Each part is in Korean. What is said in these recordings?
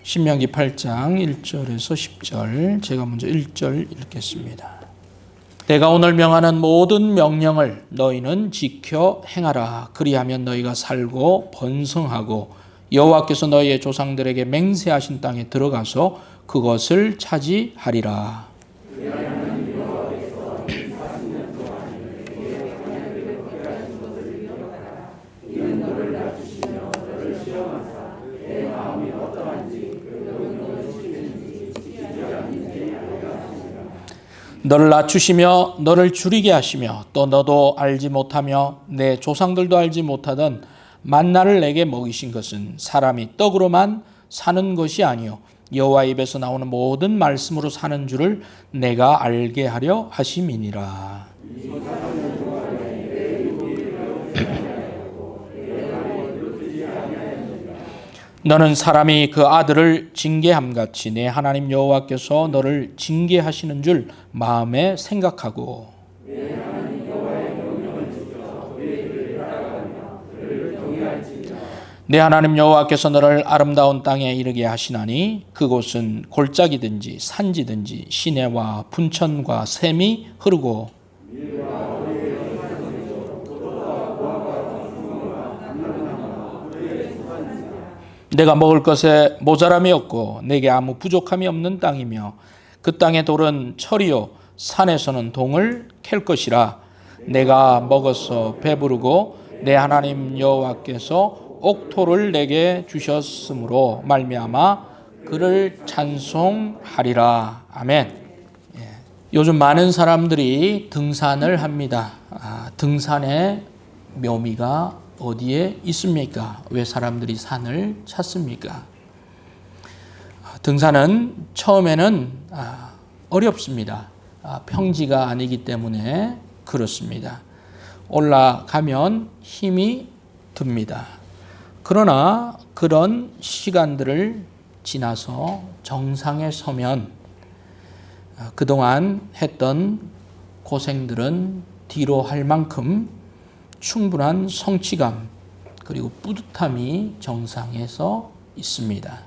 신명기 8장 1절에서 10절, 제가 먼저 1절 읽겠습니다. 내가 오늘 명하는 모든 명령을 너희는 지켜 행하라. 그리하면 너희가 살고 번성하고 여호와께서 너희의 조상들에게 맹세하신 땅에 들어가서 그것을 차지하리라. 너를 낮추시며 너를 줄이게 하시며 또 너도 알지 못하며 내 조상들도 알지 못하던 만나를 내게 먹이신 것은 사람이 떡으로만 사는 것이 아니요 여호와 입에서 나오는 모든 말씀으로 사는 줄을 내가 알게 하려 하심이니라. 너는 사람이 그 아들을 징계함같이 내 하나님 여호와께서 너를 징계하시는 줄 마음에 생각하고 내 하나님 여호와께서 너를 아름다운 땅에 이르게 하시나니 그곳은 골짜기든지 산지든지 시내와 분천과 샘이 흐르고 내가 먹을 것에 모자람이 없고 내게 아무 부족함이 없는 땅이며 그 땅의 돌은 철이요 산에서는 동을 캘 것이라. 내가 먹어서 배부르고 내 하나님 여호와께서 옥토를 내게 주셨으므로 말미암아 그를 찬송하리라. 아멘. 요즘 많은 사람들이 등산을 합니다. 등산의 묘미가 어디에 있습니까? 왜 사람들이 산을 찾습니까? 등산은 처음에는 어렵습니다. 평지가 아니기 때문에 그렇습니다. 올라가면 힘이 듭니다. 그러나 그런 시간들을 지나서 정상에 서면 그동안 했던 고생들은 뒤로 할 만큼 충분한 성취감 그리고 뿌듯함이 정상에서 있습니다.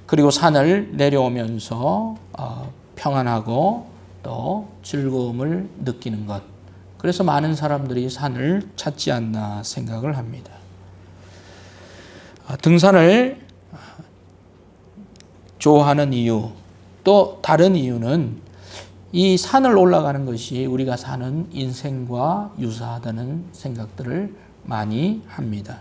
그리고 산을 내려오면서 평안하고 또 즐거움을 느끼는 것. 그래서 많은 사람들이 산을 찾지 않나 생각을 합니다. 등산을 좋아하는 이유, 또 다른 이유는 이 산을 올라가는 것이 우리가 사는 인생과 유사하다는 생각들을 많이 합니다.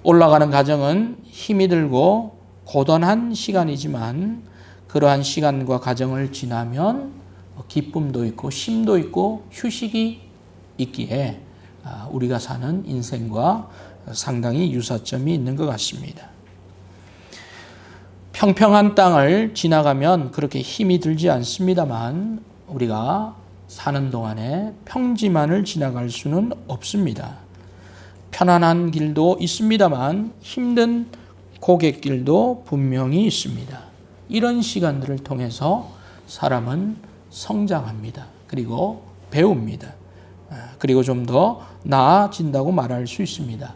올라가는 과정은 힘이 들고 고단한 시간이지만 그러한 시간과 과정을 지나면 기쁨도 있고 쉼도 있고 휴식이 있기에 우리가 사는 인생과 상당히 유사점이 있는 것 같습니다. 평평한 땅을 지나가면 그렇게 힘이 들지 않습니다만 우리가 사는 동안에 평지만을 지나갈 수는 없습니다. 편안한 길도 있습니다만 힘든 고갯길도 분명히 있습니다. 이런 시간들을 통해서 사람은 성장합니다. 그리고 배웁니다. 그리고 좀 더 나아진다고 말할 수 있습니다.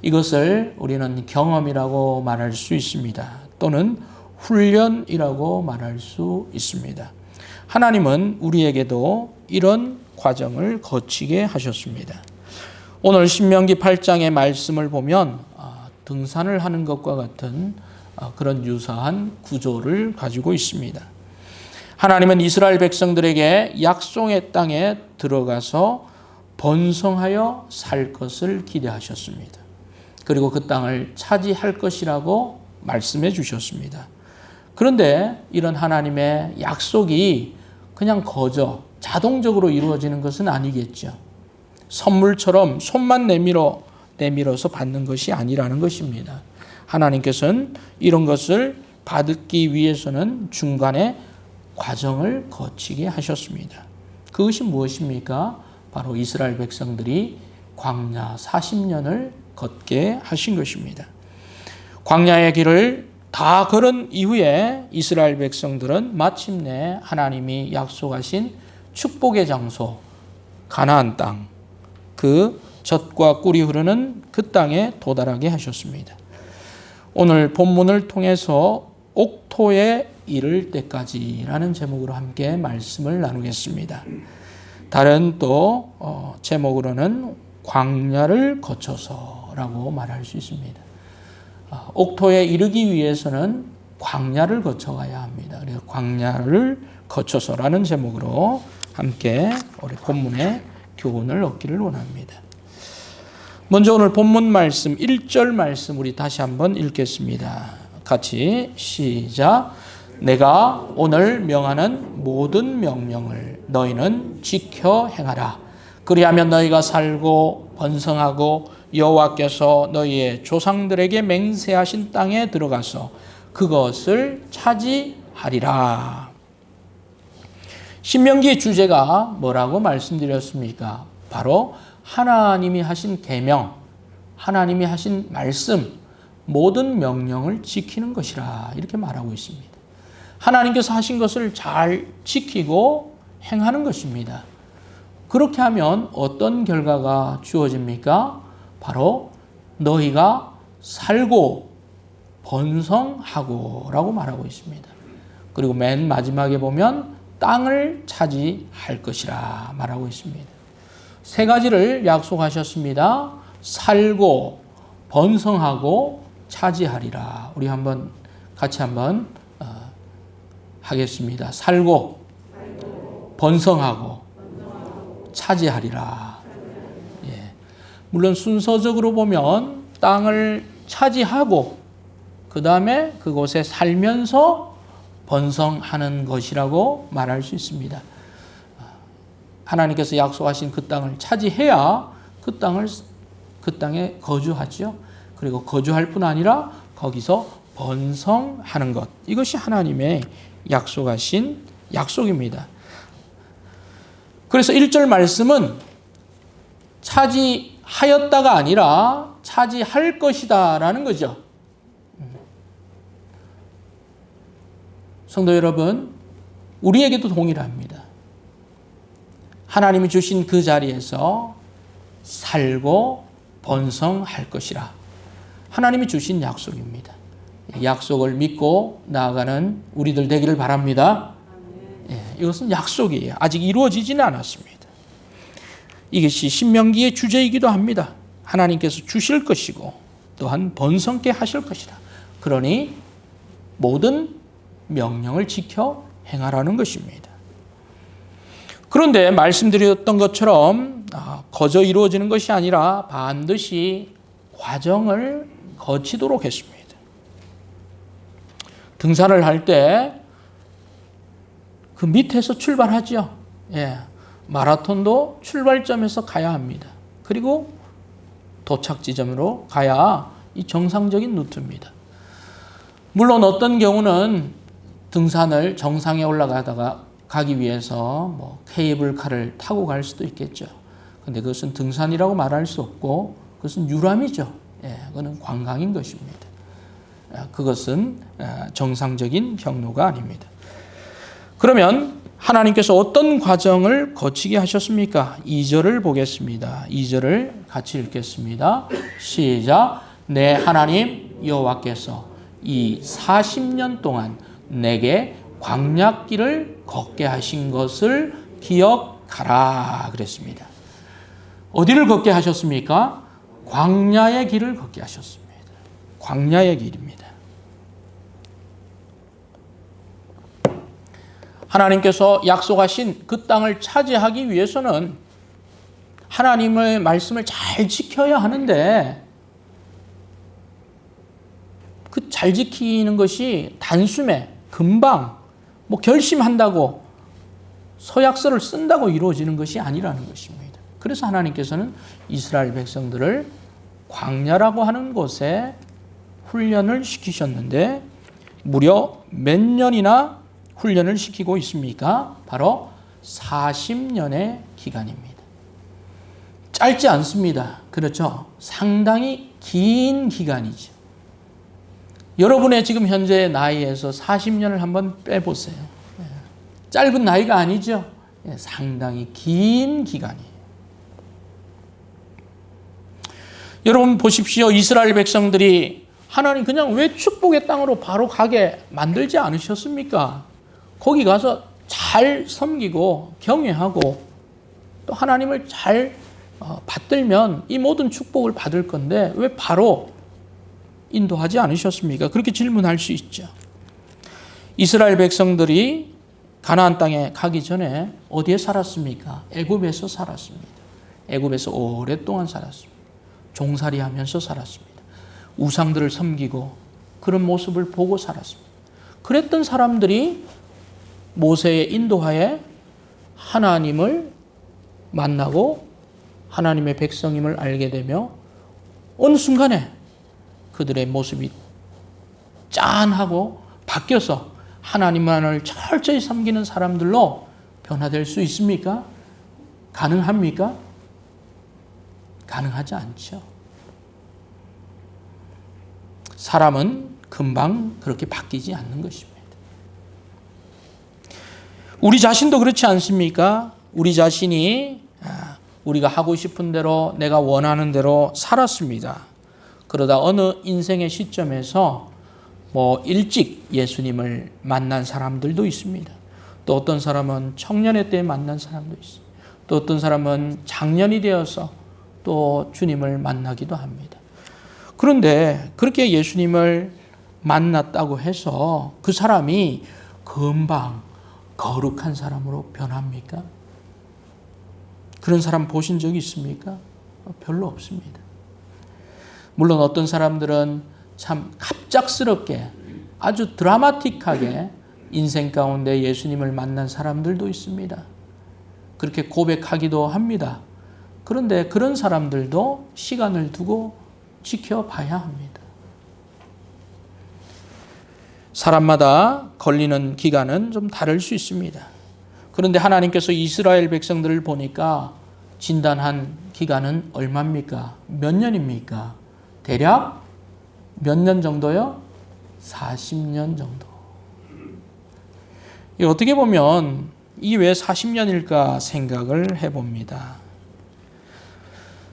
이것을 우리는 경험이라고 말할 수 있습니다. 또는 훈련이라고 말할 수 있습니다. 하나님은 우리에게도 이런 과정을 거치게 하셨습니다. 오늘 신명기 8장의 말씀을 보면 등산을 하는 것과 같은 그런 유사한 구조를 가지고 있습니다. 하나님은 이스라엘 백성들에게 약속의 땅에 들어가서 번성하여 살 것을 기대하셨습니다. 그리고 그 땅을 차지할 것이라고 말씀해 주셨습니다. 그런데 이런 하나님의 약속이 그냥 거저 자동적으로 이루어지는 것은 아니겠죠. 선물처럼 손만 내밀어서 받는 것이 아니라는 것입니다. 하나님께서는 이런 것을 받기 위해서는 중간에 과정을 거치게 하셨습니다. 그것이 무엇입니까? 바로 이스라엘 백성들이 광야 40년을 걷게 하신 것입니다. 광야의 길을 다 걸은 이후에 이스라엘 백성들은 마침내 하나님이 약속하신 축복의 장소 가나안 땅, 그 젖과 꿀이 흐르는 그 땅에 도달하게 하셨습니다. 오늘 본문을 통해서 옥토에 이를 때까지라는 제목으로 함께 말씀을 나누겠습니다. 다른 또 제목으로는 광야를 거쳐서라고 말할 수 있습니다. 옥토에 이르기 위해서는 광야를 거쳐가야 합니다. 그래서 광야를 거쳐서라는 제목으로 함께 우리 본문의 교훈을 얻기를 원합니다. 먼저 오늘 본문 말씀 1절 말씀 우리 다시 한번 읽겠습니다. 같이 시작. 내가 오늘 명하는 모든 명령을 너희는 지켜 행하라. 그리하면 너희가 살고 번성하고 여호와께서 너희의 조상들에게 맹세하신 땅에 들어가서 그것을 차지하리라. 신명기의 주제가 뭐라고 말씀드렸습니까? 바로 하나님이 하신 계명, 하나님이 하신 말씀, 모든 명령을 지키는 것이라 이렇게 말하고 있습니다. 하나님께서 하신 것을 잘 지키고 행하는 것입니다. 그렇게 하면 어떤 결과가 주어집니까? 바로 너희가 살고 번성하고 라고 말하고 있습니다. 그리고 맨 마지막에 보면 땅을 차지할 것이라 말하고 있습니다. 세 가지를 약속하셨습니다. 살고 번성하고 차지하리라. 우리 같이 한번 하겠습니다. 살고 번성하고 차지하리라. 예. 물론 순서적으로 보면 땅을 차지하고 그 다음에 그곳에 살면서 번성하는 것이라고 말할 수 있습니다. 하나님께서 약속하신 그 땅을 차지해야 그 땅에 거주하죠. 그리고 거주할 뿐 아니라 거기서 번성하는 것. 이것이 하나님의 약속하신 약속입니다. 그래서 1절 말씀은 차지하였다가 아니라 차지할 것이다 라는 거죠. 성도 여러분, 우리에게도 동일합니다. 하나님이 주신 그 자리에서 살고 번성할 것이라. 하나님이 주신 약속입니다. 약속을 믿고 나아가는 우리들 되기를 바랍니다. 이것은 약속이에요. 아직 이루어지지는 않았습니다. 이것이 신명기의 주제이기도 합니다. 하나님께서 주실 것이고 또한 번성케 하실 것이라. 그러니 모든 명령을 지켜 행하라는 것입니다. 그런데 말씀드렸던 것처럼 거저 이루어지는 것이 아니라 반드시 과정을 거치도록 했습니다. 등산을 할 때 그 밑에서 출발하죠. 예, 마라톤도 출발점에서 가야 합니다. 그리고 도착 지점으로 가야 이 정상적인 루트입니다. 물론 어떤 경우는 등산을 정상에 올라가다가 가기 위해서 케이블카를 타고 갈 수도 있겠죠. 근데 그것은 등산이라고 말할 수 없고 그것은 유람이죠. 예, 그것은 관광인 것입니다. 그것은 정상적인 경로가 아닙니다. 그러면 하나님께서 어떤 과정을 거치게 하셨습니까? 2절을 보겠습니다. 2절을 같이 읽겠습니다. 시작. 내 하나님 여호와께서 이 40년 동안 내게 광야길을 걷게 하신 것을 기억하라 그랬습니다. 어디를 걷게 하셨습니까? 광야의 길을 걷게 하셨습니다. 광야의 길입니다. 하나님께서 약속하신 그 땅을 차지하기 위해서는 하나님의 말씀을 잘 지켜야 하는데 그 잘 지키는 것이 단숨에 금방 결심한다고 서약서를 쓴다고 이루어지는 것이 아니라는 것입니다. 그래서 하나님께서는 이스라엘 백성들을 광야라고 하는 곳에 훈련을 시키셨는데 무려 몇 년이나 훈련을 시키고 있습니까? 바로 40년의 기간입니다. 짧지 않습니다. 그렇죠? 상당히 긴 기간이죠. 여러분의 지금 현재 나이에서 40년을 한번 빼보세요. 짧은 나이가 아니죠. 상당히 긴 기간이에요. 여러분 보십시오. 이스라엘 백성들이 하나님 그냥 왜 축복의 땅으로 바로 가게 만들지 않으셨습니까? 거기 가서 잘 섬기고 경외하고 또 하나님을 잘 받들면 이 모든 축복을 받을 건데 왜 바로 인도하지 않으셨습니까? 그렇게 질문할 수 있죠. 이스라엘 백성들이 가나안 땅에 가기 전에 어디에 살았습니까? 애굽에서 살았습니다. 애굽에서 오랫동안 살았습니다. 종살이하면서 살았습니다. 우상들을 섬기고 그런 모습을 보고 살았습니다. 그랬던 사람들이 모세의 인도하에 하나님을 만나고 하나님의 백성임을 알게 되며 어느 순간에 그들의 모습이 짠하고 바뀌어서 하나님만을 철저히 섬기는 사람들로 변화될 수 있습니까? 가능합니까? 가능하지 않죠. 사람은 금방 그렇게 바뀌지 않는 것입니다. 우리 자신도 그렇지 않습니까? 우리 자신이 우리가 하고 싶은 대로 내가 원하는 대로 살았습니다. 그러다 어느 인생의 시점에서 일찍 예수님을 만난 사람들도 있습니다. 또 어떤 사람은 청년의 때에 만난 사람도 있어요. 또 어떤 사람은 장년이 되어서 또 주님을 만나기도 합니다. 그런데 그렇게 예수님을 만났다고 해서 그 사람이 금방 거룩한 사람으로 변합니까? 그런 사람 보신 적이 있습니까? 별로 없습니다. 물론 어떤 사람들은 참 갑작스럽게 아주 드라마틱하게 인생 가운데 예수님을 만난 사람들도 있습니다. 그렇게 고백하기도 합니다. 그런데 그런 사람들도 시간을 두고 지켜봐야 합니다. 사람마다 걸리는 기간은 좀 다를 수 있습니다. 그런데 하나님께서 이스라엘 백성들을 보니까 진단한 기간은 얼마입니까? 몇 년입니까? 대략 몇 년 정도요? 40년 정도. 어떻게 보면 이 왜 40년일까 생각을 해봅니다.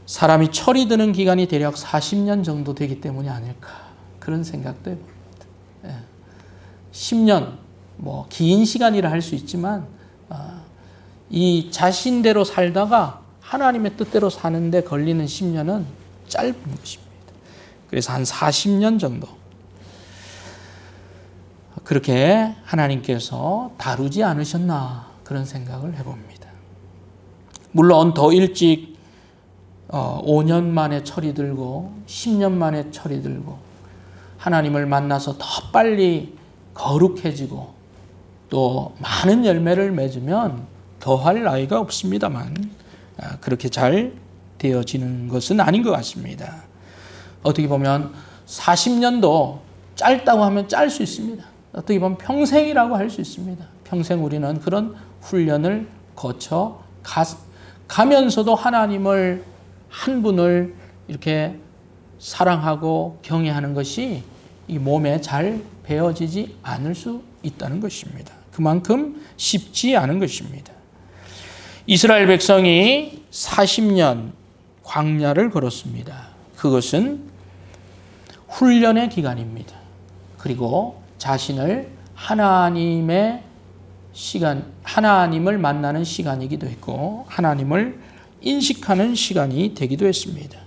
사람이 철이 드는 기간이 대략 40년 정도 되기 때문이 아닐까 그런 생각도 해봅니다. 10년, 긴 시간이라 할 수 있지만 이 자신대로 살다가 하나님의 뜻대로 사는데 걸리는 10년은 짧은 것입니다. 그래서 한 40년 정도 그렇게 하나님께서 다루지 않으셨나 그런 생각을 해봅니다. 물론 더 일찍 5년 만에 철이 들고 10년 만에 철이 들고 하나님을 만나서 더 빨리 거룩해지고 또 많은 열매를 맺으면 더할 나위가 없습니다만 그렇게 잘 되어지는 것은 아닌 것 같습니다. 어떻게 보면 40년도 짧다고 하면 짤 수 있습니다. 어떻게 보면 평생이라고 할 수 있습니다. 평생 우리는 그런 훈련을 거쳐 가면서도 하나님을 한 분을 이렇게 사랑하고 경외하는 것이 이 몸에 잘 배어지지 않을 수 있다는 것입니다. 그만큼 쉽지 않은 것입니다. 이스라엘 백성이 40년 광야를 걸었습니다. 그것은 훈련의 기간입니다. 그리고 자신을 하나님을 만나는 시간이기도 했고 하나님을 인식하는 시간이 되기도 했습니다.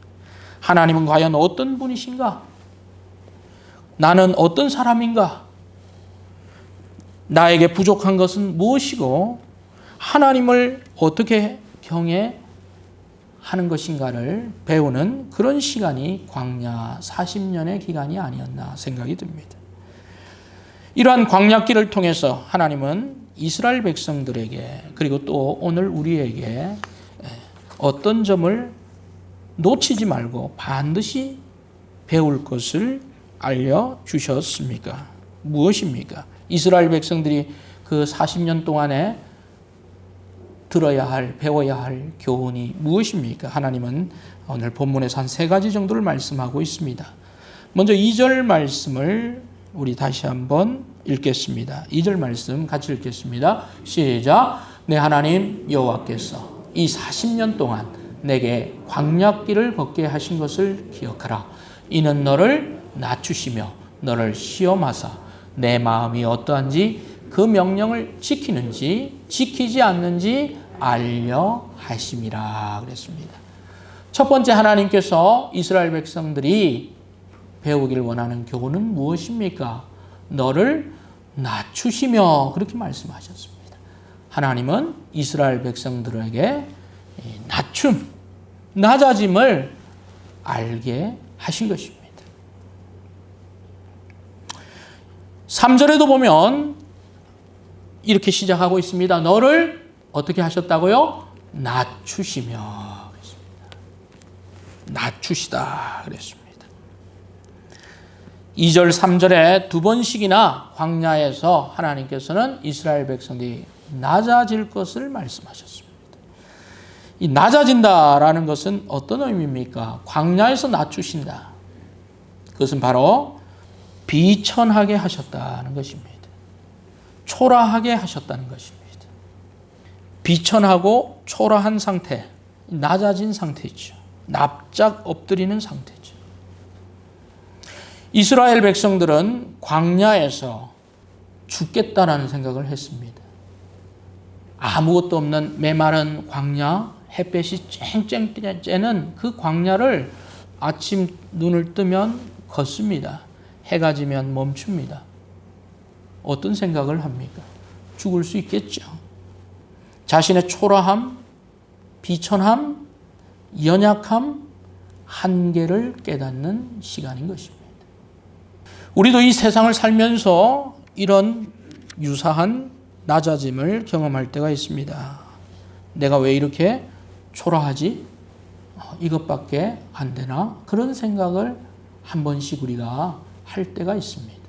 하나님은 과연 어떤 분이신가? 나는 어떤 사람인가? 나에게 부족한 것은 무엇이고 하나님을 어떻게 경외하는 것인가를 배우는 그런 시간이 광야 40년의 기간이 아니었나 생각이 듭니다. 이러한 광야길을 통해서 하나님은 이스라엘 백성들에게 그리고 또 오늘 우리에게 어떤 점을 놓치지 말고 반드시 배울 것을 알려주셨습니까? 무엇입니까? 이스라엘 백성들이 그 40년 동안에 들어야 할, 배워야 할 교훈이 무엇입니까? 하나님은 오늘 본문에서 한 3가지 정도를 말씀하고 있습니다. 먼저 2절 말씀을 우리 다시 한번 읽겠습니다. 2절 말씀 같이 읽겠습니다. 시작. 내 하나님 여호와께서 이 40년 동안 내게 광야길을 걷게 하신 것을 기억하라. 이는 너를 낮추시며 너를 시험하사 내 마음이 어떠한지 그 명령을 지키는지 지키지 않는지 알려 하심이라 그랬습니다. 첫 번째 하나님께서 이스라엘 백성들이 배우길 원하는 교훈은 무엇입니까? 너를 낮추시며 그렇게 말씀하셨습니다. 하나님은 이스라엘 백성들에게 낮춤, 낮아짐을 알게 하신 것입니다. 3절에도 보면 이렇게 시작하고 있습니다. 너를 어떻게 하셨다고요? 낮추시며 낮추시다 그랬습니다. 2절, 3절에 두 번씩이나 광야에서 하나님께서는 이스라엘 백성들이 낮아질 것을 말씀하셨습니다. 이 낮아진다라는 것은 어떤 의미입니까? 광야에서 낮추신다. 그것은 바로 비천하게 하셨다는 것입니다. 초라하게 하셨다는 것입니다. 비천하고 초라한 상태, 낮아진 상태죠. 납작 엎드리는 상태죠. 이스라엘 백성들은 광야에서 죽겠다라는 생각을 했습니다. 아무것도 없는 메마른 광야, 햇볕이 쨍쨍 쬐는 그 광야를 아침 눈을 뜨면 걷습니다. 해가 지면 멈춥니다. 어떤 생각을 합니까? 죽을 수 있겠죠. 자신의 초라함, 비천함, 연약함, 한계를 깨닫는 시간인 것입니다. 우리도 이 세상을 살면서 이런 유사한 낮아짐을 경험할 때가 있습니다. 내가 왜 이렇게 초라하지? 이것밖에 안 되나? 그런 생각을 한 번씩 우리가 할 때가 있습니다.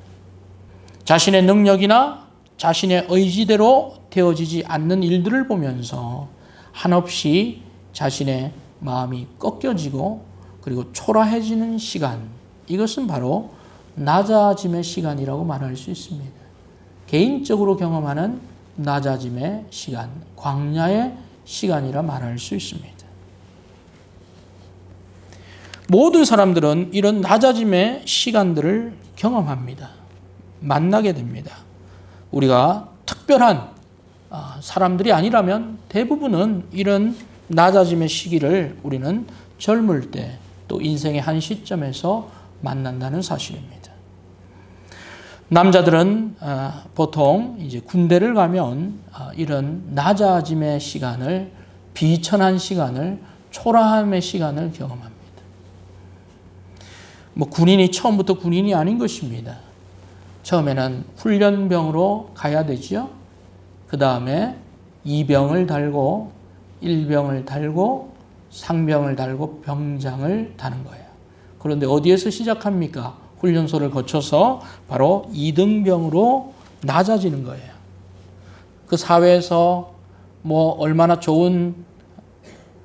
자신의 능력이나 자신의 의지대로 되어지지 않는 일들을 보면서 한없이 자신의 마음이 꺾여지고 그리고 초라해지는 시간, 이것은 바로 낮아짐의 시간이라고 말할 수 있습니다. 개인적으로 경험하는 낮아짐의 시간, 광야의 시간이라 말할 수 있습니다. 모든 사람들은 이런 낮아짐의 시간들을 경험합니다. 만나게 됩니다. 우리가 특별한 사람들이 아니라면 대부분은 이런 낮아짐의 시기를 우리는 젊을 때 또 인생의 한 시점에서 만난다는 사실입니다. 남자들은 보통 이제 군대를 가면 이런 낮아짐의 시간을, 비천한 시간을, 초라함의 시간을 경험합니다. 군인이 처음부터 군인이 아닌 것입니다. 처음에는 훈련병으로 가야 되죠. 그 다음에 2병을 달고 1병을 달고 상병을 달고 병장을 다는 거예요. 그런데 어디에서 시작합니까? 훈련소를 거쳐서 바로 2등병으로 낮아지는 거예요. 그 사회에서 얼마나 좋은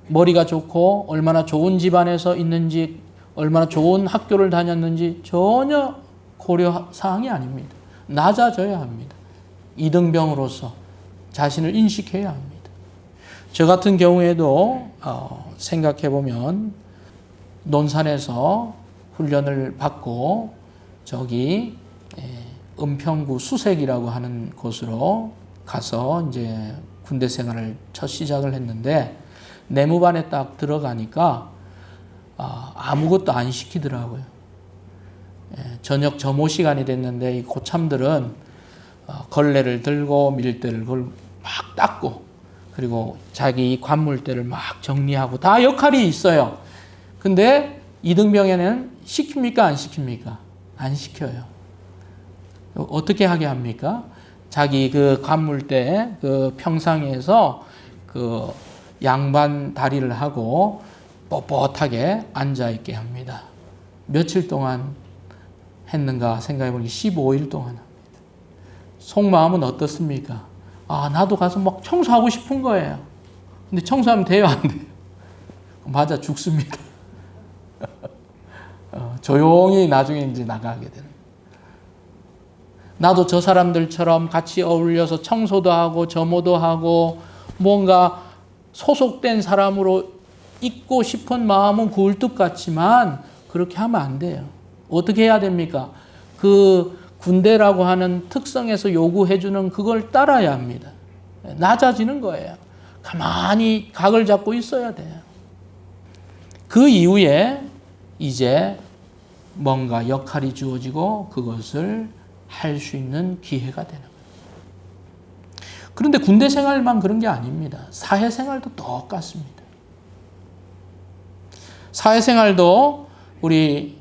머리가 좋고 얼마나 좋은 집안에서 있는지 얼마나 좋은 학교를 다녔는지 전혀 고려 사항이 아닙니다. 낮아져야 합니다. 2등병으로서 자신을 인식해야 합니다. 저 같은 경우에도 생각해 보면 논산에서 훈련을 받고 저기 은평구 수색이라고 하는 곳으로 가서 이제 군대 생활을 첫 시작을 했는데 내무반에 딱 들어가니까 아무것도 안 시키더라고요. 저녁 점호 시간이 됐는데 이 고참들은 걸레를 들고 밀대를 막 닦고 그리고 자기 관물대를 막 정리하고 다 역할이 있어요. 근데 이등병에는 시킵니까? 안 시킵니까? 안 시켜요. 어떻게 하게 합니까? 자기 그 관물대 그 평상에서 그 양반 다리를 하고 뻣뻣하게 앉아있게 합니다. 며칠 동안 했는가 생각해보니 15일 동안 합니다. 속마음은 어떻습니까? 나도 가서 막 청소하고 싶은 거예요. 근데 청소하면 돼요? 안 돼요? 맞아, 죽습니다. 조용히 나중에 이제 나가게 되는. 나도 저 사람들처럼 같이 어울려서 청소도 하고 점호도 하고 뭔가 소속된 사람으로 있고 싶은 마음은 굴뚝 같지만 그렇게 하면 안 돼요. 어떻게 해야 됩니까? 그 군대라고 하는 특성에서 요구해주는 그걸 따라야 합니다. 낮아지는 거예요. 가만히 각을 잡고 있어야 돼요. 그 이후에 이제 뭔가 역할이 주어지고 그것을 할 수 있는 기회가 되는 거예요. 그런데 군대 생활만 그런 게 아닙니다. 사회생활도 똑같습니다. 사회생활도 우리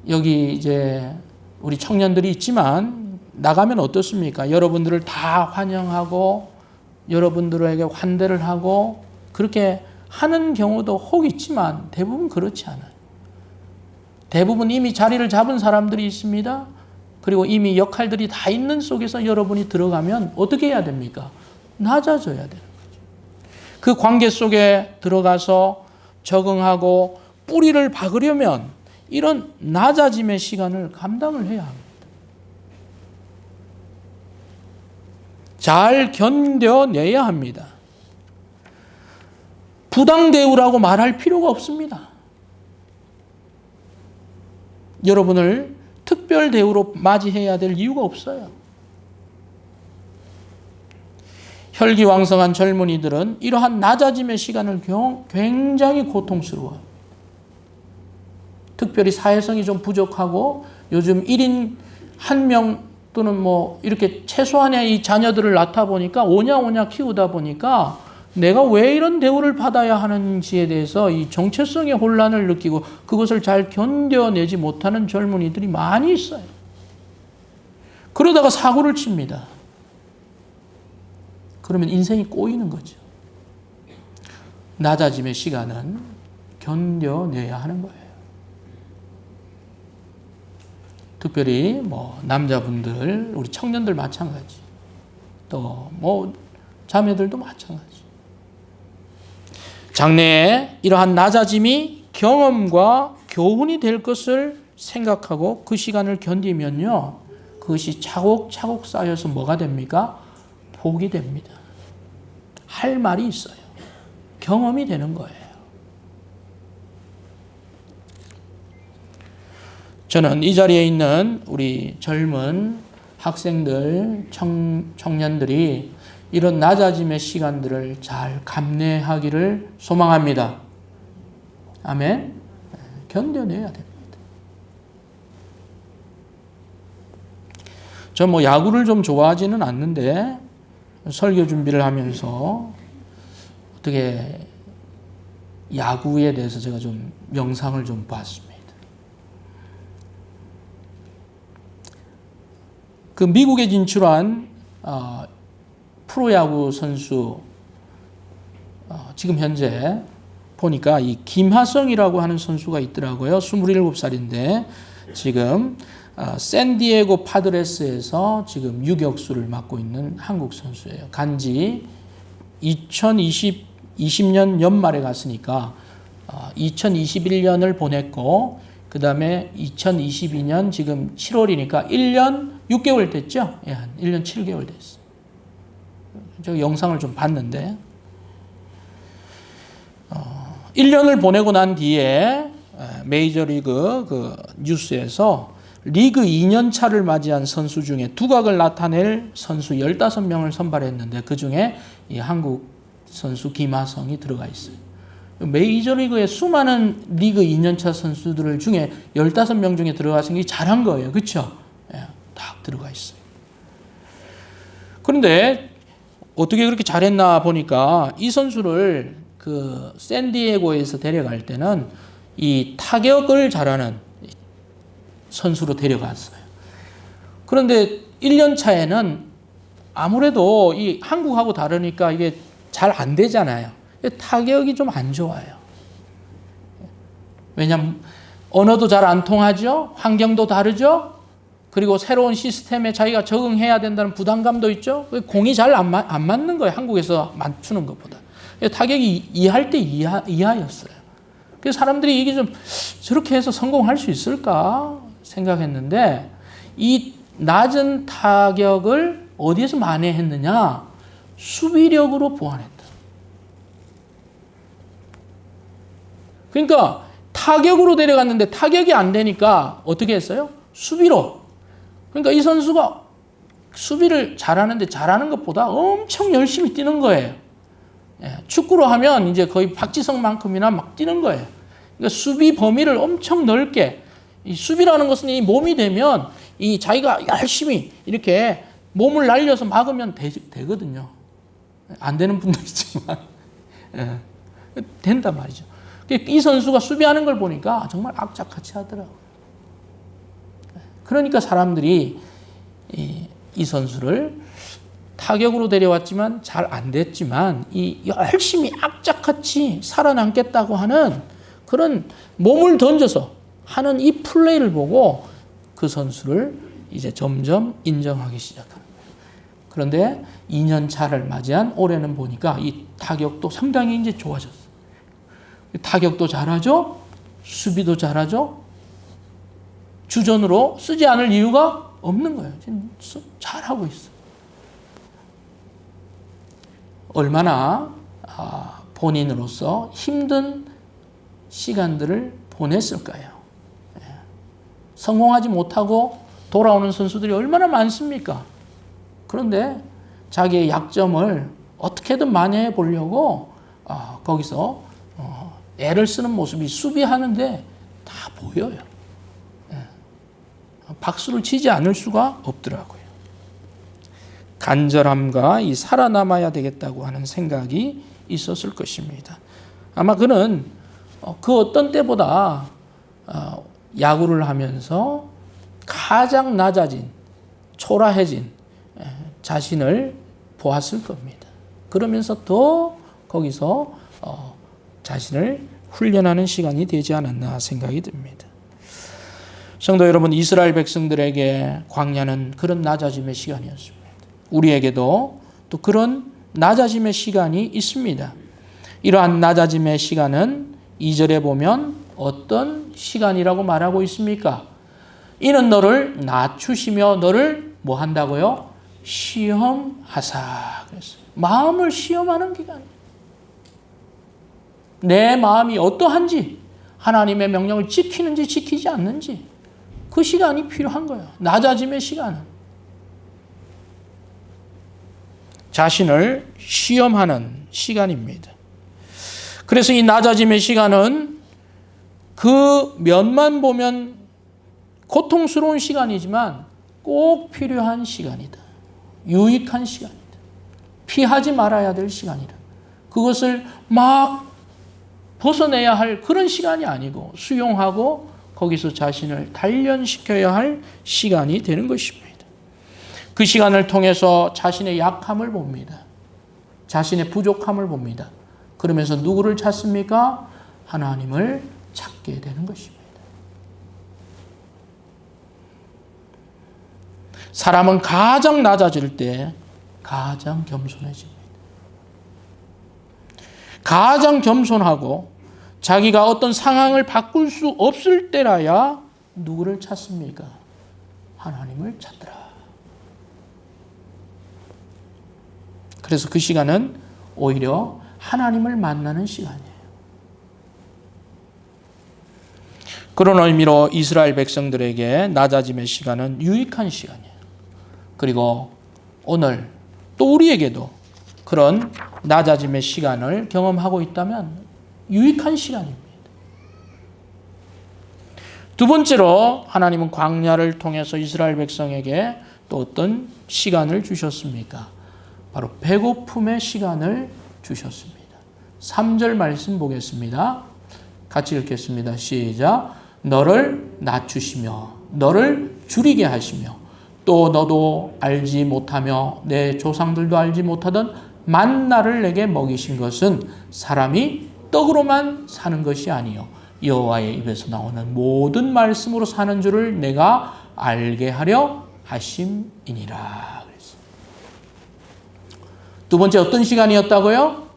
여기 이제 우리 청년들이 있지만 나가면 어떻습니까? 여러분들을 다 환영하고 여러분들에게 환대를 하고 그렇게 하는 경우도 혹 있지만 대부분 그렇지 않아요. 대부분 이미 자리를 잡은 사람들이 있습니다. 그리고 이미 역할들이 다 있는 속에서 여러분이 들어가면 어떻게 해야 됩니까? 낮아져야 되는 거죠. 그 관계 속에 들어가서 적응하고 뿌리를 박으려면 이런 낮아짐의 시간을 감당을 해야 합니다. 잘 견뎌내야 합니다. 부당 대우라고 말할 필요가 없습니다. 여러분을 특별 대우로 맞이해야 될 이유가 없어요. 혈기왕성한 젊은이들은 이러한 낮아짐의 시간을 굉장히 고통스러워요. 특별히 사회성이 좀 부족하고 요즘 1인 1명 또는 뭐 이렇게 최소한의 이 자녀들을 낳다 보니까 오냐 키우다 보니까 내가 왜 이런 대우를 받아야 하는지에 대해서 이 정체성의 혼란을 느끼고 그것을 잘 견뎌내지 못하는 젊은이들이 많이 있어요. 그러다가 사고를 칩니다. 그러면 인생이 꼬이는 거죠. 낮아짐의 시간은 견뎌내야 하는 거예요. 특별히 뭐 남자분들, 우리 청년들 마찬가지. 또 뭐 자매들도 마찬가지. 장래에 이러한 낮아짐이 경험과 교훈이 될 것을 생각하고 그 시간을 견디면요. 그것이 차곡차곡 쌓여서 뭐가 됩니까? 복이 됩니다. 할 말이 있어요. 경험이 되는 거예요. 저는 이 자리에 있는 우리 젊은 학생들, 청년들이 이런 낮아짐의 시간들을 잘 감내하기를 소망합니다. 아멘. 견뎌내야 됩니다. 저 뭐 야구를 좀 좋아하지는 않는데 설교 준비를 하면서 어떻게 야구에 대해서 제가 좀 영상을 좀 봤습니다. 그 미국에 진출한 프로야구 선수 지금 현재 보니까 이 김하성이라고 하는 선수가 있더라고요. 27살인데 지금 샌디에고 파드레스에서 지금 유격수를 맡고 있는 한국 선수예요. 간지 2020년 연말에 갔으니까 2021년을 보냈고 그 다음에 2022년 지금 7월이니까 1년 6개월 됐죠? 예, 한 1년 7개월 됐어요. 저 영상을 좀 봤는데 1년을 보내고 난 뒤에 메이저리그 그 뉴스에서 리그 2년 차를 맞이한 선수 중에 두각을 나타낼 선수 15명을 선발했는데 그중에 이 한국 선수 김하성이 들어가 있어요. 메이저리그에 수많은 리그 2년차 선수들 중에 15명 중에 들어가서 잘한 거예요. 그렇죠? 예, 딱 들어가 있어요. 그런데 어떻게 그렇게 잘했나 보니까 이 선수를 그 샌디에고에서 데려갈 때는 이 타격을 잘하는 선수로 데려갔어요. 그런데 1년 차에는 아무래도 이 한국하고 다르니까 이게 잘 안 되잖아요. 타격이 좀 안 좋아요. 왜냐하면 언어도 잘 안 통하죠. 환경도 다르죠. 그리고 새로운 시스템에 자기가 적응해야 된다는 부담감도 있죠. 공이 잘 안 맞는 거예요. 한국에서 맞추는 것보다. 타격이 이할 때 이하였어요. 그래서 사람들이 이게 좀 저렇게 해서 성공할 수 있을까 생각했는데 이 낮은 타격을 어디에서 만회했느냐? 수비력으로 보완했다. 그러니까 타격으로 데려갔는데 타격이 안 되니까 어떻게 했어요? 수비로. 그러니까 이 선수가 수비를 잘하는데 잘하는 것보다 엄청 열심히 뛰는 거예요. 축구로 하면 이제 거의 박지성만큼이나 막 뛰는 거예요. 그러니까 수비 범위를 엄청 넓게, 이 수비라는 것은 이 몸이 되면 이 자기가 열심히 이렇게 몸을 날려서 막으면 되거든요. 안 되는 분도 있지만 된단 말이죠. 이 선수가 수비하는 걸 보니까 정말 악착같이 하더라고요. 그러니까 사람들이 이 선수를 타격으로 데려왔지만 잘 안 됐지만 이 열심히 악착같이 살아남겠다고 하는 그런 몸을 던져서 하는 이 플레이를 보고 그 선수를 이제 점점 인정하기 시작합니다. 그런데 2년 차를 맞이한 올해는 보니까 이 타격도 상당히 이제 좋아졌어요. 타격도 잘하죠, 수비도 잘하죠. 주전으로 쓰지 않을 이유가 없는 거예요. 지금 잘하고 있어요. 얼마나 본인으로서 힘든 시간들을 보냈을까요? 성공하지 못하고 돌아오는 선수들이 얼마나 많습니까? 그런데 자기의 약점을 어떻게든 만회해 보려고 거기서 애를 쓰는 모습이 수비하는데 다 보여요. 박수를 치지 않을 수가 없더라고요. 간절함과 이 살아남아야 되겠다고 하는 생각이 있었을 것입니다. 아마 그는 그 어떤 때보다 야구를 하면서 가장 낮아진, 초라해진 자신을 보았을 겁니다. 그러면서 더 거기서 자신을 훈련하는 시간이 되지 않았나 생각이 듭니다. 성도 여러분, 이스라엘 백성들에게 광야는 그런 낮아짐의 시간이었습니다. 우리에게도 또 그런 낮아짐의 시간이 있습니다. 이러한 낮아짐의 시간은 2절에 보면 어떤 시간이라고 말하고 있습니까? 이는 너를 낮추시며 너를 뭐 한다고요? 시험하사. 그랬어요. 마음을 시험하는 기간이에요. 내 마음이 어떠한지, 하나님의 명령을 지키는지 지키지 않는지 그 시간이 필요한 거예요. 낮아짐의 시간은. 자신을 시험하는 시간입니다. 그래서 이 낮아짐의 시간은 그 면만 보면 고통스러운 시간이지만 꼭 필요한 시간이다. 유익한 시간이다. 피하지 말아야 될 시간이다. 그것을 막 벗어내야 할 그런 시간이 아니고 수용하고 거기서 자신을 단련시켜야 할 시간이 되는 것입니다. 그 시간을 통해서 자신의 약함을 봅니다. 자신의 부족함을 봅니다. 그러면서 누구를 찾습니까? 하나님을 찾게 되는 것입니다. 사람은 가장 낮아질 때 가장 겸손해집니다. 가장 겸손하고 자기가 어떤 상황을 바꿀 수 없을 때라야 누구를 찾습니까? 하나님을 찾더라. 그래서 그 시간은 오히려 하나님을 만나는 시간이에요. 그런 의미로 이스라엘 백성들에게 낮아짐의 시간은 유익한 시간이에요. 그리고 오늘 또 우리에게도 그런 낮아짐의 시간을 경험하고 있다면 유익한 시간입니다. 두 번째로 하나님은 광야를 통해서 이스라엘 백성에게 또 어떤 시간을 주셨습니까? 바로 배고픔의 시간을 주셨습니다. 3절 말씀 보겠습니다. 같이 읽겠습니다. 시작. 너를 낮추시며 너를 줄이게 하시며 또 너도 알지 못하며 내 조상들도 알지 못하던 만나를 내게 먹이신 것은 사람이 떡으로만 사는 것이 아니요 여호와의 입에서 나오는 모든 말씀으로 사는 줄을 내가 알게 하려 하심이니라. 두 번째 어떤 시간이었다고요?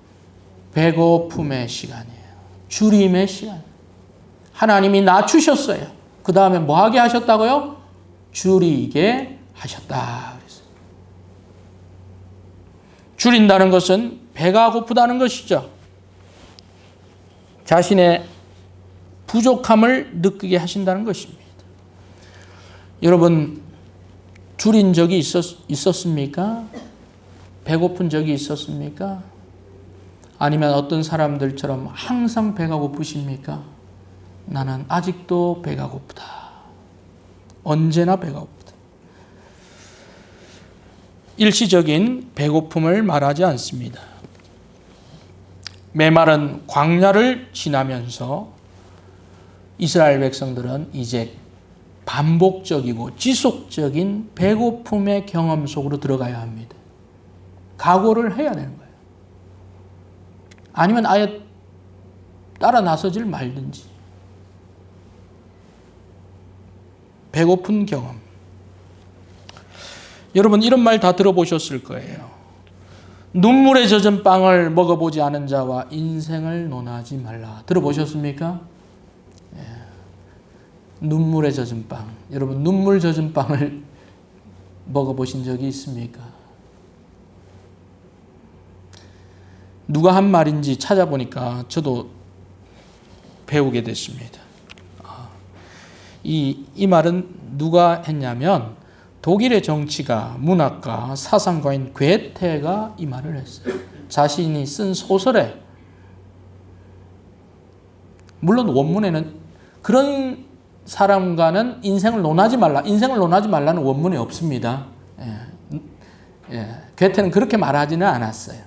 배고픔의 시간이에요. 줄임의 시간. 하나님이 낮추셨어요. 그 다음에 뭐 하게 하셨다고요? 줄이게 하셨다. 줄인다는 것은 배가 고프다는 것이죠. 자신의 부족함을 느끼게 하신다는 것입니다. 여러분, 줄인 적이 있었습니까? 배고픈 적이 있었습니까? 아니면 어떤 사람들처럼 항상 배가 고프십니까? 나는 아직도 배가 고프다. 언제나 배가 고프다. 일시적인 배고픔을 말하지 않습니다. 메마른 광야를 지나면서 이스라엘 백성들은 이제 반복적이고 지속적인 배고픔의 경험 속으로 들어가야 합니다. 각오를 해야 되는 거예요. 아니면 아예 따라 나서질 말든지. 배고픈 경험. 여러분, 이런 말 다 들어보셨을 거예요. 눈물에 젖은 빵을 먹어보지 않은 자와 인생을 논하지 말라. 들어보셨습니까? 예. 눈물에 젖은 빵. 여러분, 눈물 젖은 빵을 먹어보신 적이 있습니까? 누가 한 말인지 찾아보니까 저도 배우게 됐습니다. 이 말은 누가 했냐면 독일의 정치가, 문학가, 사상가인 괴테가 이 말을 했어요. 자신이 쓴 소설에, 물론 원문에는 그런 사람과는 인생을 논하지 말라는 원문이 없습니다. 괴테는 그렇게 말하지는 않았어요.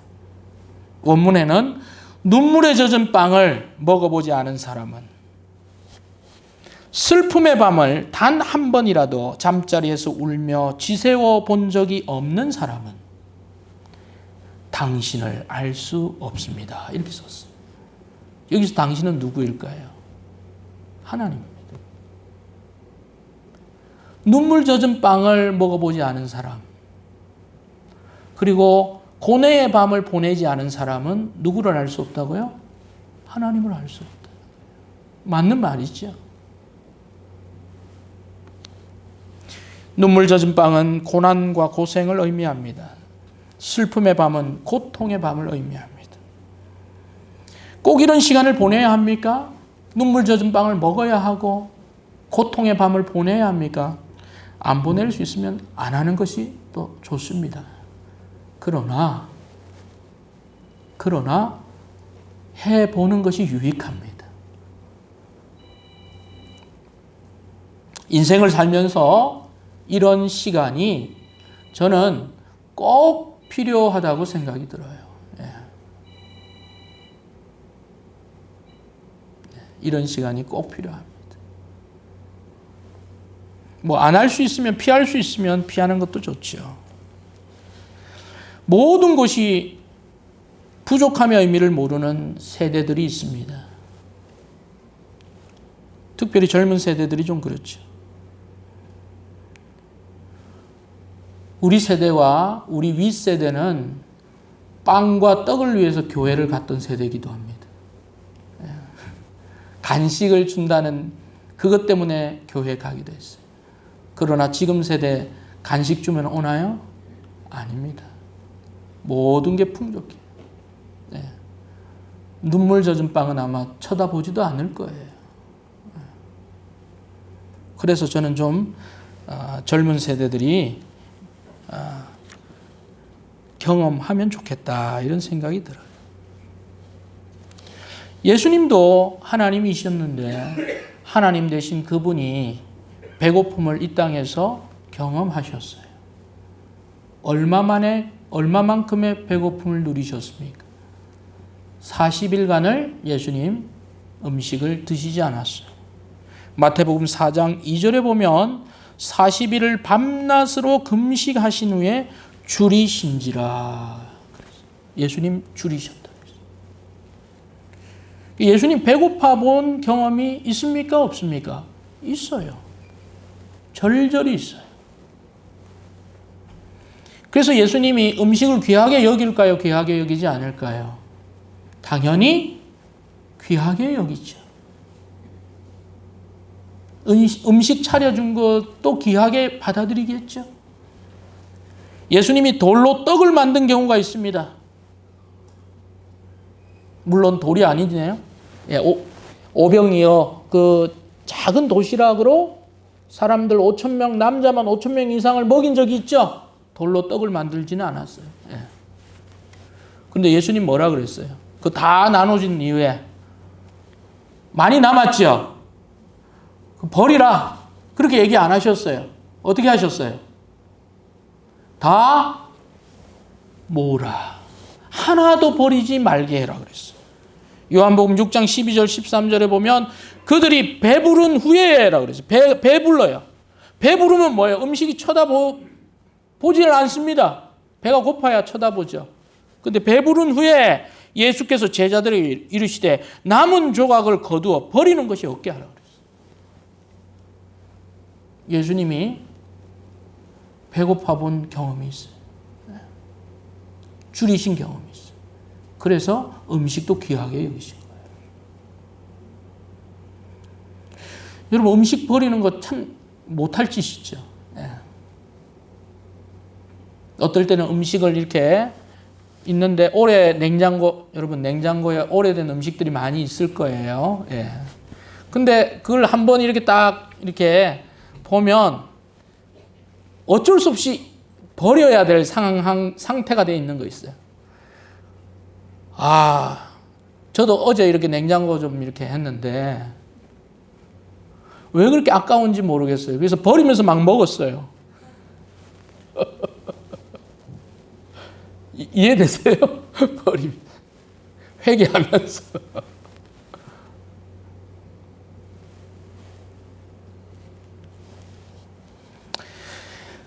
원문에는 눈물에 젖은 빵을 먹어보지 않은 사람은, 슬픔의 밤을 단 한 번이라도 잠자리에서 울며 지새워 본 적이 없는 사람은 당신을 알 수 없습니다. 이렇게 썼어요. 여기서 당신은 누구일까요? 하나님입니다. 눈물 젖은 빵을 먹어보지 않은 사람, 그리고 고뇌의 밤을 보내지 않은 사람은 누구를 알 수 없다고요? 하나님을 알 수 없다. 맞는 말이죠. 눈물 젖은 빵은 고난과 고생을 의미합니다. 슬픔의 밤은 고통의 밤을 의미합니다. 꼭 이런 시간을 보내야 합니까? 눈물 젖은 빵을 먹어야 하고 고통의 밤을 보내야 합니까? 안 보낼 수 있으면 안 하는 것이 또 좋습니다. 그러나 해보는 것이 유익합니다. 인생을 살면서 이런 시간이 저는 꼭 필요하다고 생각이 들어요. 이런 시간이 꼭 필요합니다. 뭐 안 할 수 있으면, 피할 수 있으면 피하는 것도 좋죠. 모든 것이 부족함의 의미를 모르는 세대들이 있습니다. 특별히 젊은 세대들이 좀 그렇죠. 우리 세대와 우리 윗세대는 빵과 떡을 위해서 교회를 갔던 세대이기도 합니다. 간식을 준다는 그것 때문에 교회에 가기도 했어요. 그러나 지금 세대 간식 주면 오나요? 아닙니다. 모든 게 풍족해요. 눈물 젖은 빵은 아마 쳐다보지도 않을 거예요. 그래서 저는 좀 젊은 세대들이 경험하면 좋겠다, 이런 생각이 들어요. 예수님도 하나님이셨는데 하나님 되신 그분이 배고픔을 이 땅에서 경험하셨어요. 얼마만큼의 배고픔을 누리셨습니까? 40일간을 예수님 음식을 드시지 않았어요. 마태복음 4장 2절에 보면 40일을 밤낮으로 금식하신 후에 줄이신지라. 예수님 줄이셨다. 예수님 배고파 본 경험이 있습니까? 없습니까? 있어요. 절절히 있어요. 그래서 예수님이 음식을 귀하게 여길까요? 귀하게 여기지 않을까요? 당연히 귀하게 여기죠. 음식 차려준 것도 귀하게 받아들이겠죠. 예수님이 돌로 떡을 만든 경우가 있습니다. 물론 돌이 아니네요. 오병이어 그 작은 도시락으로 사람들 5,000명, 남자만 5,000명 이상을 먹인 적이 있죠. 돌로 떡을 만들지는 않았어요. 예. 근데 예수님 뭐라 그랬어요? 그 다 나눠진 이후에 많이 남았죠? 버리라. 그렇게 얘기 안 하셨어요. 어떻게 하셨어요? 다 모으라. 하나도 버리지 말게 해라 그랬어요. 요한복음 6장 12절 13절에 보면 그들이 배부른 후에라 그랬어요. 배불러요. 배부르면 뭐예요? 음식이 보지를 않습니다. 배가 고파야 쳐다보죠. 근데 배부른 후에 예수께서 제자들에게 이르시되 남은 조각을 거두어 버리는 것이 없게 하라 그랬어요. 예수님이 배고파 본 경험이 있어요. 줄이신 경험이 있어요. 그래서 음식도 귀하게 여기신 거예요. 여러분 음식 버리는 거 참 못할 짓이죠. 어떨 때는 음식을 이렇게 있는데 여러분 냉장고에 오래된 음식들이 많이 있을 거예요. 예. 근데 그걸 한번 이렇게 딱 이렇게 보면 어쩔 수 없이 버려야 될 상태가 되어 있는 거 있어요. 저도 어제 이렇게 냉장고 좀 이렇게 했는데 왜 그렇게 아까운지 모르겠어요. 그래서 버리면서 막 먹었어요. 이해되세요? 버리면 회개하면서.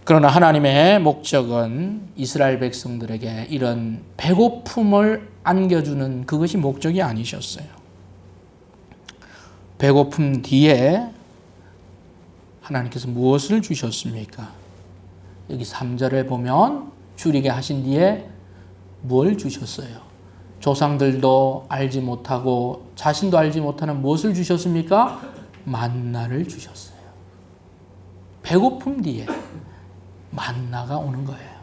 그러나 하나님의 목적은 이스라엘 백성들에게 이런 배고픔을 안겨주는 그것이 목적이 아니셨어요. 배고픔 뒤에 하나님께서 무엇을 주셨습니까? 여기 3절에 보면 줄이게 하신 뒤에 뭘 주셨어요? 조상들도 알지 못하고 자신도 알지 못하는 무엇을 주셨습니까? 만나를 주셨어요. 배고픔 뒤에 만나가 오는 거예요.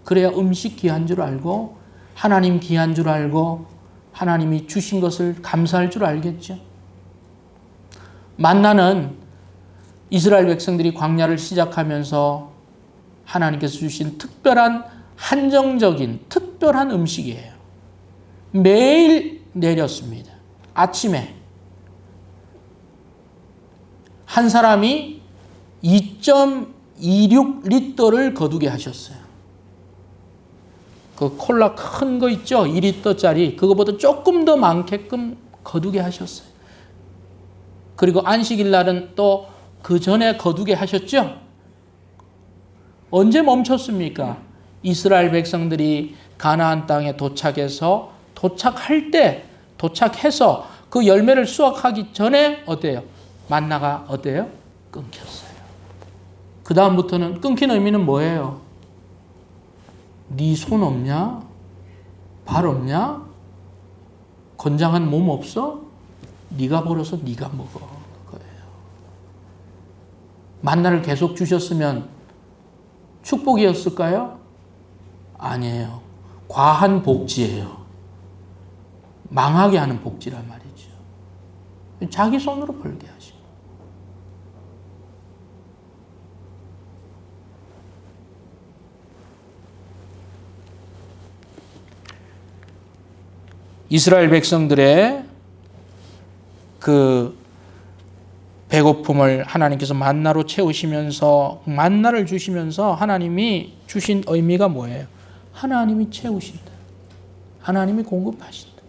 그래야 음식 귀한 줄 알고 하나님 귀한 줄 알고 하나님이 주신 것을 감사할 줄 알겠죠. 만나는 이스라엘 백성들이 광야를 시작하면서 하나님께서 주신 한정적인 특별한 음식이에요. 매일 내렸습니다. 아침에 한 사람이 2.26리터를 거두게 하셨어요. 그 콜라 큰 거 있죠? 2리터짜리 그거보다 조금 더 많게끔 거두게 하셨어요. 그리고 안식일 날은 또 그 전에 거두게 하셨죠? 언제 멈췄습니까? 이스라엘 백성들이 가나안 땅에 도착해서 도착해서 그 열매를 수확하기 전에 어때요? 만나가 어때요? 끊겼어요. 그 다음부터는 끊긴 의미는 뭐예요? 네 손 없냐? 발 없냐? 건장한 몸 없어? 네가 벌어서 네가 먹어. 그거예요. 만나를 계속 주셨으면 축복이었을까요? 아니에요. 과한 복지예요. 망하게 하는 복지란 말이죠. 자기 손으로 벌게 하시고. 이스라엘 백성들의 그 배고픔을 하나님께서 만나로 채우시면서 만나를 주시면서 하나님이 주신 의미가 뭐예요? 하나님이 채우신다. 하나님이 공급하신다.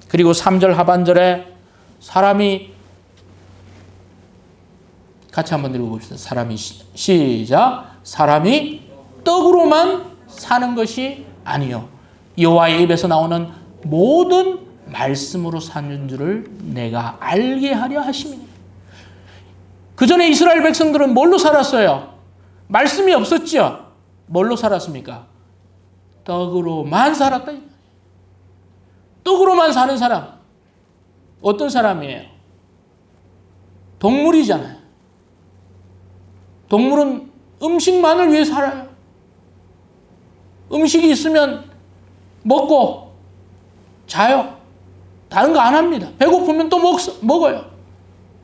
그리고 3절 하반절에 사람이 같이 한번 읽어봅시다. 시작. 사람이 떡으로만 사는 것이 아니요 여호와의 입에서 나오는 모든 말씀으로 사는 줄을 내가 알게 하려 하심이니. 그 전에 이스라엘 백성들은 뭘로 살았어요? 말씀이 없었죠? 뭘로 살았습니까? 떡으로만 살았다. 떡으로만 사는 사람. 어떤 사람이에요? 동물이잖아요. 동물은 음식만을 위해 살아요. 음식이 있으면 먹고 자요. 다른 거 안 합니다. 배고프면 또 먹어요.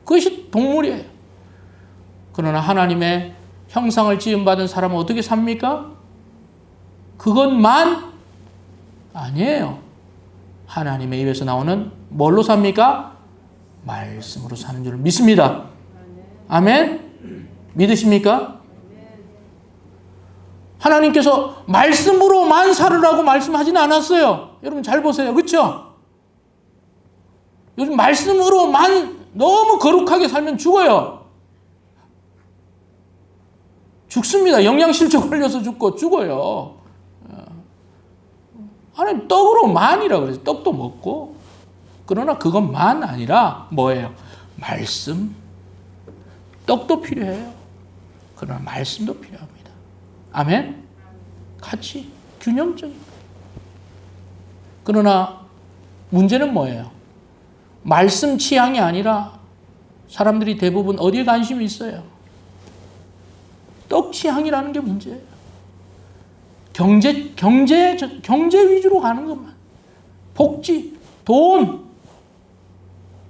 그것이 동물이에요. 그러나 하나님의 형상을 지음받은 사람은 어떻게 삽니까? 그것만 아니에요. 하나님의 입에서 나오는 뭘로 삽니까? 말씀으로 사는 줄 믿습니다. 아멘? 믿으십니까? 하나님께서 말씀으로만 살으라고 말씀하지는 않았어요. 여러분 잘 보세요. 그렇죠? 요즘 말씀으로만 너무 거룩하게 살면 죽어요. 죽습니다. 영양실조 걸려서 죽어요. 하나님 떡으로만이라고 그래서 떡도 먹고, 그러나 그것만 아니라 뭐예요? 말씀. 떡도 필요해요. 그러나 말씀도 필요합니다. 아멘? 같이 균형적인. 그러나 문제는 뭐예요? 말씀 취향이 아니라 사람들이 대부분 어디에 관심이 있어요? 떡 취향이라는 게 문제예요. 경제 위주로 가는 것만. 복지, 돈.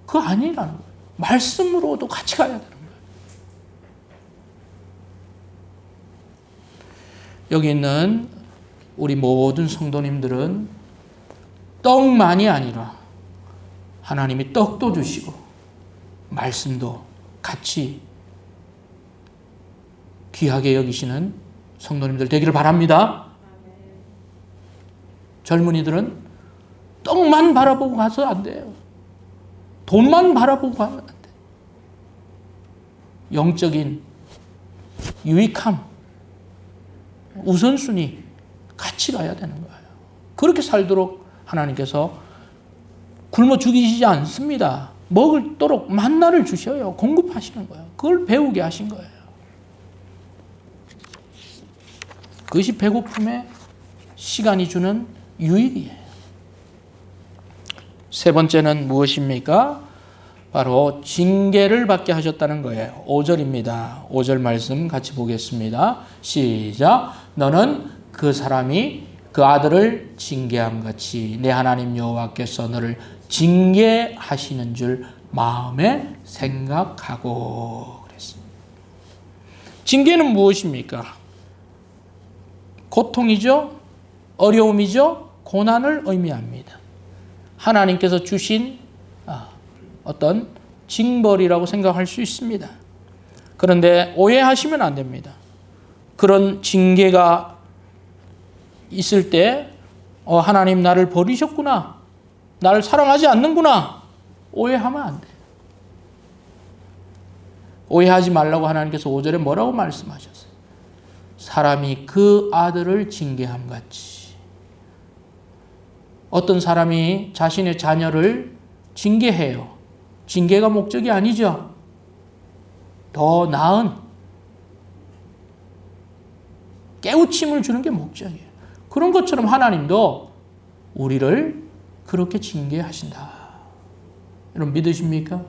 그거 아니라는 거예요. 말씀으로도 같이 가야 되는 거예요. 여기 있는 우리 모든 성도님들은 떡만이 아니라 하나님이 떡도 주시고 말씀도 같이 귀하게 여기시는 성도님들 되기를 바랍니다. 젊은이들은 떡만 바라보고 가서 안 돼요. 돈만 바라보고 가면 안 돼요. 영적인 유익함, 우선순위 같이 가야 되는 거예요. 그렇게 살도록 하나님께서 굶어 죽이시지 않습니다. 먹을도록 만나를 주셔요. 공급하시는 거예요. 그걸 배우게 하신 거예요. 그것이 배고픔에 시간이 주는 유익이에요. 세 번째는 무엇입니까? 바로 징계를 받게 하셨다는 거예요. 5절입니다. 5절 말씀 같이 보겠습니다. 시작. 너는 그 사람이 그 아들을 징계함 같이 내 하나님 여호와께서 너를 징계하시는 줄 마음에 생각하고 그랬습니다. 징계는 무엇입니까? 고통이죠. 어려움이죠. 고난을 의미합니다. 하나님께서 주신 어떤 징벌이라고 생각할 수 있습니다. 그런데 오해하시면 안 됩니다. 그런 징계가 있을 때 하나님 나를 버리셨구나. 나를 사랑하지 않는구나. 오해하면 안 돼요. 오해하지 말라고 하나님께서 5절에 뭐라고 말씀하셨어요? 사람이 그 아들을 징계함 같이. 어떤 사람이 자신의 자녀를 징계해요. 징계가 목적이 아니죠. 더 나은 깨우침을 주는 게 목적이에요. 그런 것처럼 하나님도 우리를 그렇게 징계하신다. 여러분 믿으십니까?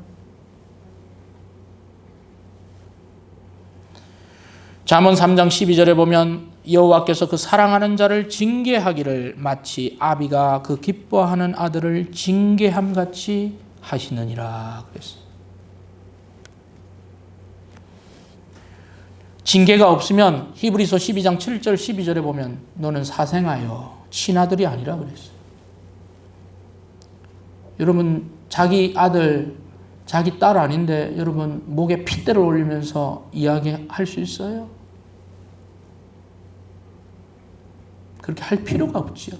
잠언 3장 12절에 보면 여호와께서 그 사랑하는 자를 징계하기를 마치 아비가 그 기뻐하는 아들을 징계함같이 하시느니라 그랬어요. 징계가 없으면 히브리서 12장 7절 12절에 보면 너는 사생하여 친아들이 아니라 그랬어요. 여러분 자기 아들, 자기 딸 아닌데 여러분 목에 핏대를 올리면서 이야기할 수 있어요? 그렇게 할 필요가 없지요.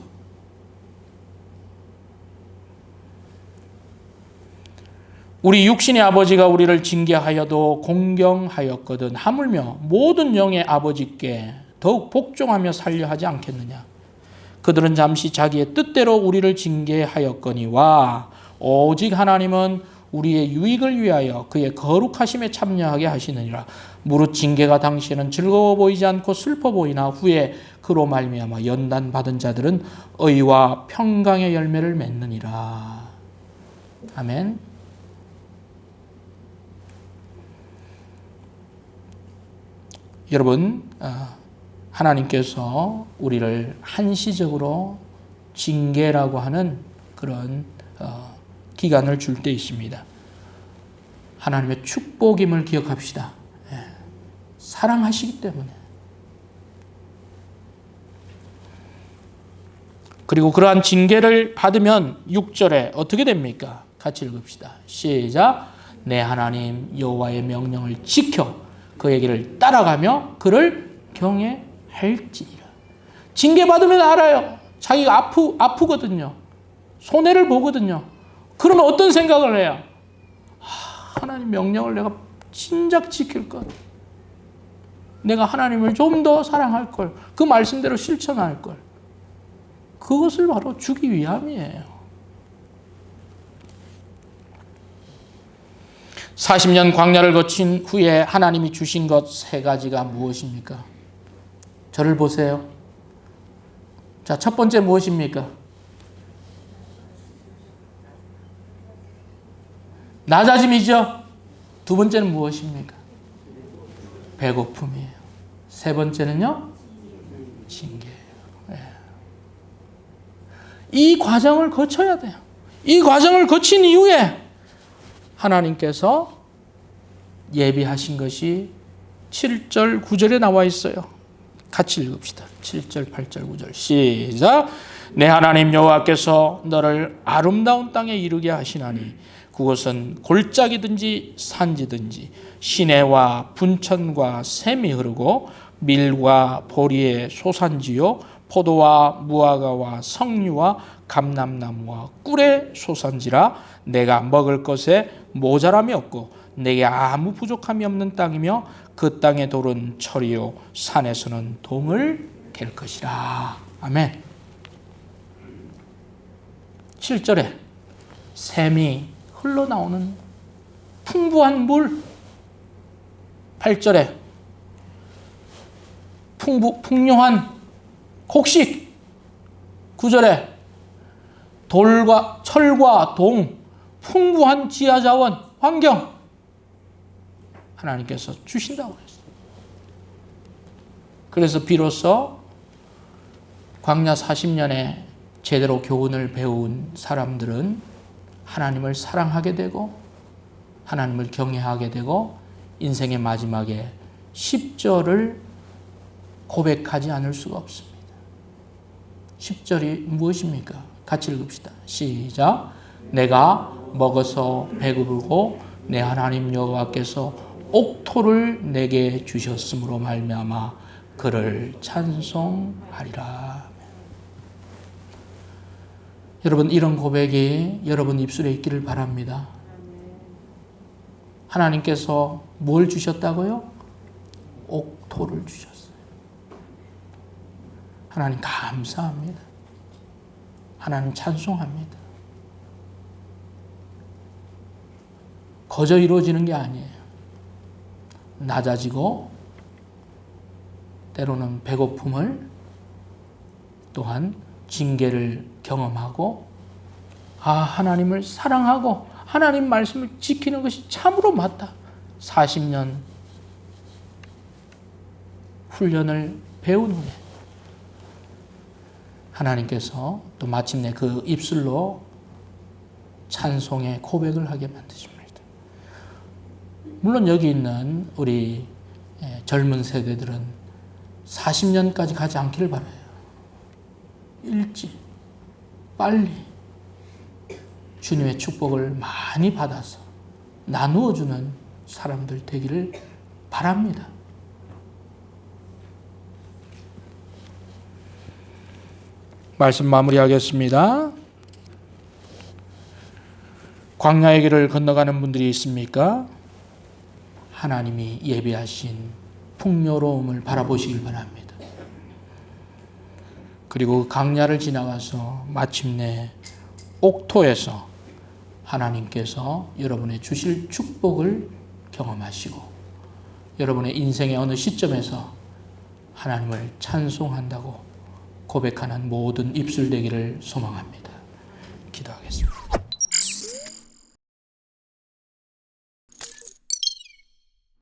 우리 육신의 아버지가 우리를 징계하여도 공경하였거든 하물며 모든 영의 아버지께 더욱 복종하며 살려 하지 않겠느냐. 그들은 잠시 자기의 뜻대로 우리를 징계하였거니와 오직 하나님은 우리의 유익을 위하여 그의 거룩하심에 참여하게 하시느니라. 무릇 징계가 당시에는 즐거워 보이지 않고 슬퍼 보이나 후에 그로 말미암아 연단 받은 자들은 의와 평강의 열매를 맺느니라. 아멘. 여러분, 하나님께서 우리를 한시적으로 징계라고 하는 그런 기간을 줄 때 있습니다. 하나님의 축복임을 기억합시다. 사랑하시기 때문에. 그리고 그러한 징계를 받으면 6절에 어떻게 됩니까? 같이 읽읍시다. 시작. 내 하나님 여호와의 명령을 지켜 그의 길을 따라가며 그를 경외할지니라. 징계받으면 알아요. 자기가 아프거든요. 손해를 보거든요. 그러면 어떤 생각을 해요? 하나님 명령을 내가 진작 지킬 것. 내가 하나님을 좀 더 사랑할 걸. 그 말씀대로 실천할 걸. 그것을 바로 주기 위함이에요. 40년 광야를 거친 후에 하나님이 주신 것 3가지가 무엇입니까? 저를 보세요. 자, 첫 번째 무엇입니까? 낮아짐이죠. 두 번째는 무엇입니까? 배고픔이에요. 세 번째는요? 징계예요. 이 과정을 거쳐야 돼요. 이 과정을 거친 이후에 하나님께서 예비하신 것이 7절, 9절에 나와 있어요. 같이 읽읍시다. 7절, 8절, 9절 시작. 내 하나님 여호와께서 너를 아름다운 땅에 이르게 하시나니 그곳은 골짜기든지 산지든지 시내와 분천과 샘이 흐르고 밀과 보리의 소산지요 포도와 무화과와 석류와 감람나무와 꿀의 소산지라 내가 먹을 것에 모자람이 없고 내게 아무 부족함이 없는 땅이며 그 땅의 돌은 철이요 산에서는 동을 갤 것이라. 아멘. 7절에 샘이 흘러나오는 풍부한 물. 8절에 풍요한 곡식. 9절에 돌과 철과 동, 풍부한 지하자원, 환경 하나님께서 주신다고 했어요. 그래서 비로소 광야 40년에 제대로 교훈을 배운 사람들은 하나님을 사랑하게 되고 하나님을 경외하게 되고 인생의 마지막에 10절을 고백하지 않을 수가 없습니다. 10절이 무엇입니까? 같이 읽읍시다. 시작. 내가 먹어서 배부르고 내 하나님 여호와께서 옥토를 내게 주셨으므로 말미암아 그를 찬송하리라. 여러분, 이런 고백이 여러분 입술에 있기를 바랍니다. 하나님께서 뭘 주셨다고요? 옥토를 주셨어요. 하나님 감사합니다. 하나님 찬송합니다. 거저 이루어지는 게 아니에요. 낮아지고 때로는 배고픔을 또한 징계를 경험하고 하나님을 사랑하고 하나님 말씀을 지키는 것이 참으로 맞다. 40년 훈련을 배운 후에 하나님께서 또 마침내 그 입술로 찬송의 고백을 하게 만드십니다. 물론 여기 있는 우리 젊은 세대들은 40년까지 가지 않기를 바라요. 일찍 빨리 주님의 축복을 많이 받아서 나누어주는 사람들 되기를 바랍니다. 말씀 마무리하겠습니다. 광야의 길을 건너가는 분들이 있습니까? 하나님이 예비하신 풍요로움을 바라보시길 바랍니다. 그리고 광야를 지나가서 마침내 옥토에서 하나님께서 여러분의 주실 축복을 경험하시고 여러분의 인생의 어느 시점에서 하나님을 찬송한다고 고백하는 모든 입술 되기를 소망합니다. 기도하겠습니다.